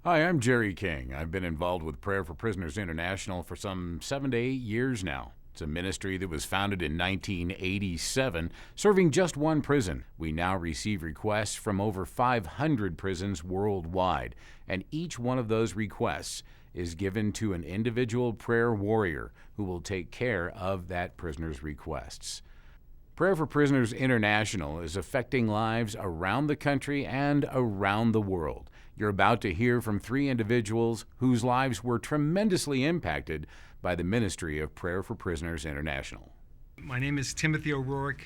Hi, I'm Jerry King. I've been involved with Prayer for Prisoners International for some 7 to 8 years now. It's a ministry that was founded in 1987, serving just one prison. We now receive requests from over 500 prisons worldwide, and each one of those requests is given to an individual prayer warrior who will take care of that prisoner's requests. Prayer for Prisoners International is affecting lives around the country and around the world. You're about to hear from three individuals whose lives were tremendously impacted by the ministry of Prayer for Prisoners International. My name is Timothy O'Rourke.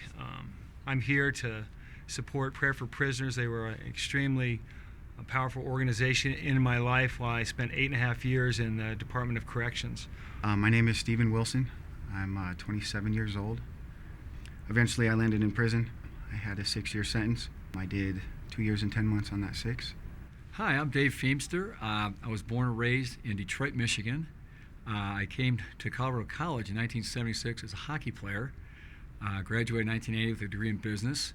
I'm here to support Prayer for Prisoners. They were an extremely powerful organization in my life while I spent 8.5 years in the Department of Corrections. My name is Stephen Wilson. I'm 27 years old. Eventually, I landed in prison. I had a 6-year sentence. I did 2 years and 10 months on that 6. Hi, I'm Dave Feemster. I was born and raised in Detroit, Michigan. I came to Colorado College in 1976 as a hockey player. Graduated in 1980 with a degree in business.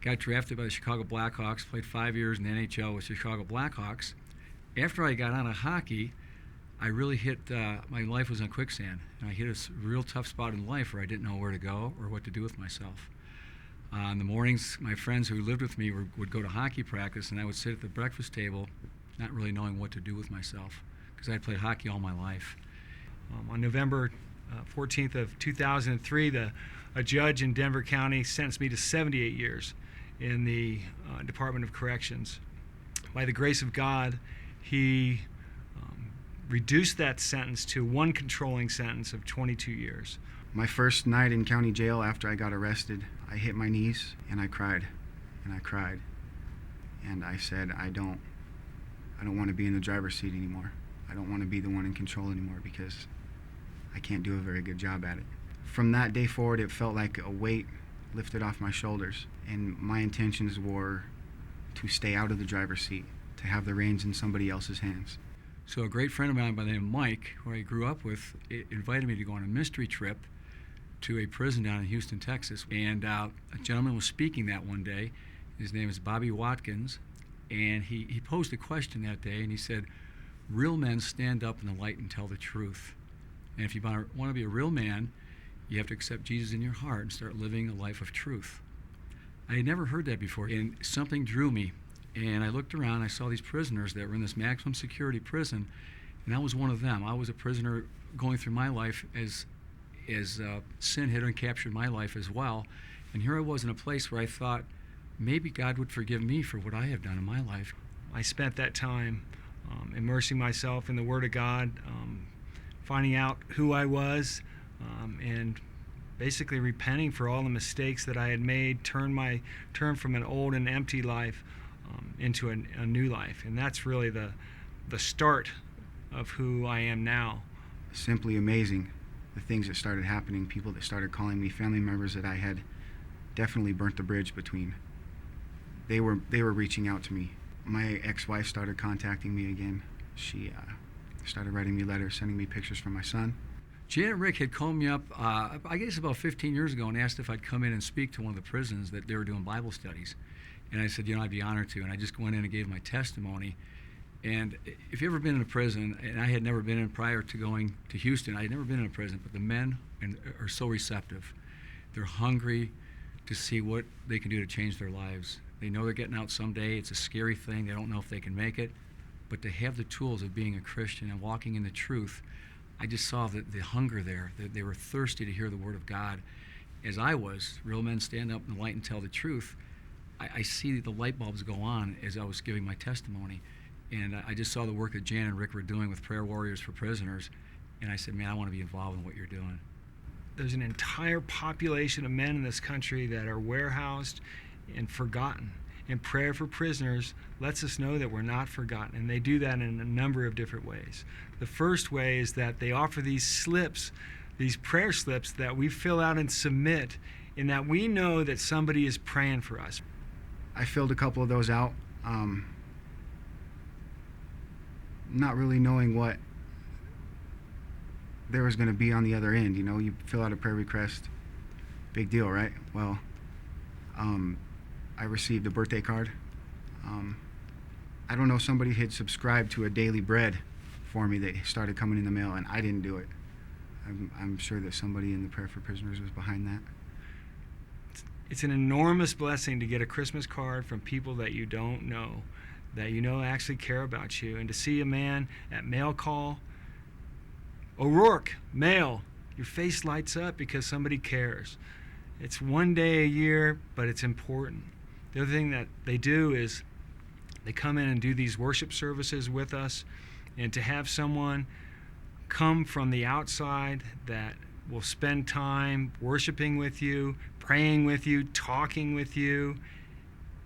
Got drafted by the Chicago Blackhawks, played 5 years in the NHL with the Chicago Blackhawks. After I got out of hockey, I really hit, my life was on quicksand. And I hit a real tough spot in life where I didn't know where to go or what to do with myself. In the mornings, my friends who lived with me would go to hockey practice, and I would sit at the breakfast table not really knowing what to do with myself because I had played hockey all my life. On November 14th of 2003, a judge in Denver County sentenced me to 78 years in the Department of Corrections. By the grace of God, he reduced that sentence to one controlling sentence of 22 years. My first night in county jail after I got arrested, I hit my knees and I cried and I cried. And I said, I don't want to be in the driver's seat anymore. I don't want to be the one in control anymore because I can't do a very good job at it. From that day forward, it felt like a weight lifted off my shoulders, and my intentions were to stay out of the driver's seat, to have the reins in somebody else's hands. So a great friend of mine by the name of Mike, who I grew up with, invited me to go on a mystery trip to a prison down in Houston, Texas. And a gentleman was speaking that one day. His name is Bobby Watkins. And he posed a question that day, and he said, real men stand up in the light and tell the truth. And if you want to be a real man, you have to accept Jesus in your heart and start living a life of truth. I had never heard that before, and something drew me. And I looked around, I saw these prisoners that were in this maximum security prison, and I was one of them. I was a prisoner going through my life as sin had captured my life as well. And here I was in a place where I thought, maybe God would forgive me for what I have done in my life. I spent that time immersing myself in the Word of God, finding out who I was, and basically repenting for all the mistakes that I had made, turn from an old and empty life into a new life. And that's really the start of who I am now. Simply amazing, the things that started happening, people that started calling me, family members that I had definitely burnt the bridge between. They were reaching out to me. My ex-wife started contacting me again. She started writing me letters, sending me pictures from my son. Jan and Rick had called me up, I guess about 15 years ago, and asked if I'd come in and speak to one of the prisons that they were doing Bible studies. And I said, I'd be honored to. And I just went in and gave my testimony. And if you've ever been in a prison, and I had never been in prior to going to Houston, I had never been in a prison, but the men are so receptive. They're hungry to see what they can do to change their lives. They know they're getting out someday. It's a scary thing. They don't know if they can make it. But to have the tools of being a Christian and walking in the truth, I just saw the hunger there. That they were thirsty to hear the Word of God. As I was, real men stand up in the light and tell the truth. I see the light bulbs go on as I was giving my testimony. And I just saw the work that Jan and Rick were doing with Prayer Warriors for Prisoners. And I said, man, I want to be involved in what you're doing. There's an entire population of men in this country that are warehoused and forgotten. And Prayer for Prisoners lets us know that we're not forgotten. And they do that in a number of different ways. The first way is that they offer these slips, these prayer slips that we fill out and submit, in that we know that somebody is praying for us. I filled a couple of those out, not really knowing what there was going to be on the other end. You fill out a prayer request, big deal, right? Well, I received a birthday card I don't know, somebody had subscribed to a daily bread for me that started coming in the mail, and I didn't do it. I'm sure that somebody in the Prayer for Prisoners was behind that. It's an enormous blessing to get a Christmas card from people that you don't know, that you know actually care about you, and to see a man at mail call, O'Rourke, mail, your face lights up because somebody cares. It's one day a year, but it's important. The other thing that they do is they come in and do these worship services with us, and to have someone come from the outside that will spend time worshiping with you, praying with you, talking with you,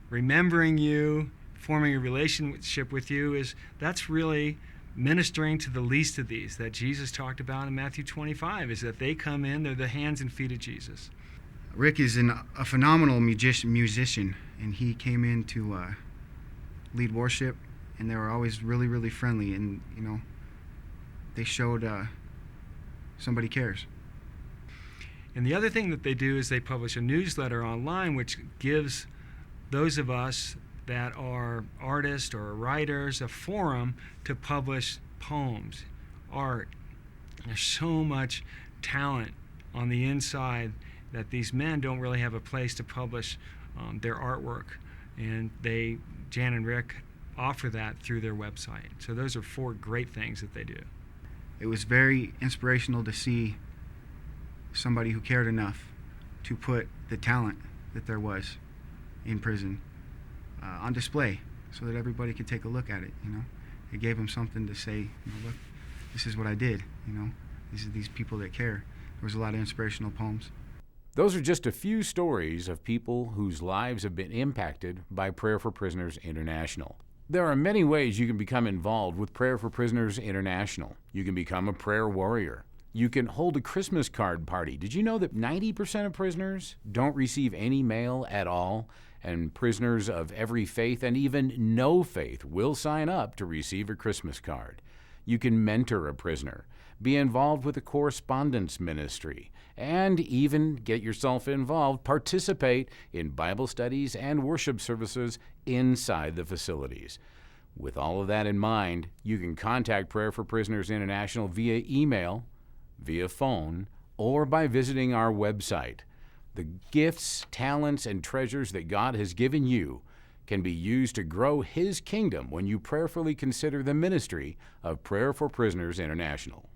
remembering you, forming a relationship with you, that's really ministering to the least of these that Jesus talked about in Matthew 25, is that they come in, they're the hands and feet of Jesus. Rick is a phenomenal musician, and he came in to lead worship, and they were always really, really friendly, and they showed somebody cares. And the other thing that they do is they publish a newsletter online which gives those of us that are artists or writers a forum to publish poems, art. There's so much talent on the inside that these men don't really have a place to publish their artwork. And Jan and Rick offer that through their website. So those are 4 great things that they do. It was very inspirational to see somebody who cared enough to put the talent that there was in prison on display so that everybody could take a look at it. It gave them something to say, look, this is what I did. These are these people that care. There was a lot of inspirational poems. Those are just a few stories of people whose lives have been impacted by Prayer for Prisoners International. There are many ways you can become involved with Prayer for Prisoners International. You can become a prayer warrior. You can hold a Christmas card party. Did you know that 90% of prisoners don't receive any mail at all? And prisoners of every faith and even no faith will sign up to receive a Christmas card. You can mentor a prisoner, be involved with a correspondence ministry, and even get yourself involved, participate in Bible studies and worship services inside the facilities. With all of that in mind, you can contact Prayer for Prisoners International via email, via phone, or by visiting our website. The gifts, talents, and treasures that God has given you can be used to grow His kingdom when you prayerfully consider the ministry of Prayer for Prisoners International.